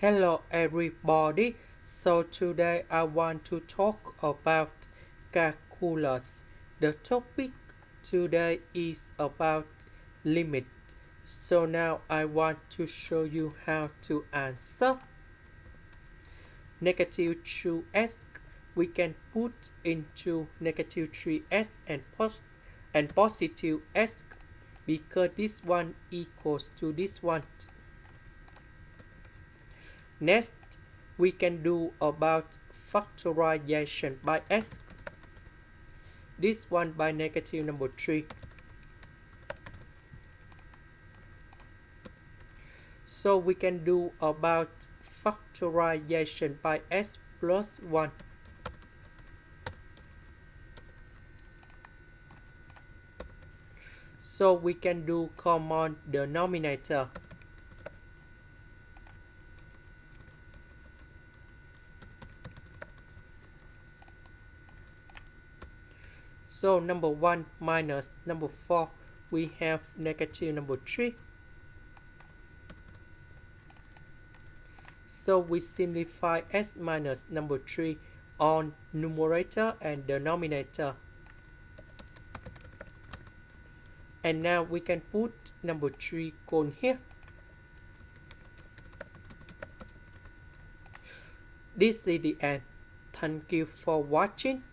Hello everybody. So today I want to talk about calculus. The topic today is about limit. So now I want to show you how to answer. Negative 2s we can put into negative 3s and positive s because this one equals to this one. Next, we can do about factorization by s. This one by negative number 3. So we can do about factorization by s plus 1. So we can do common denominator. So number 1 minus number 4, we have negative number 3. So we simplify s minus number 3 on numerator and denominator. And now we can put number 3 cone here. This is the end. Thank you for watching.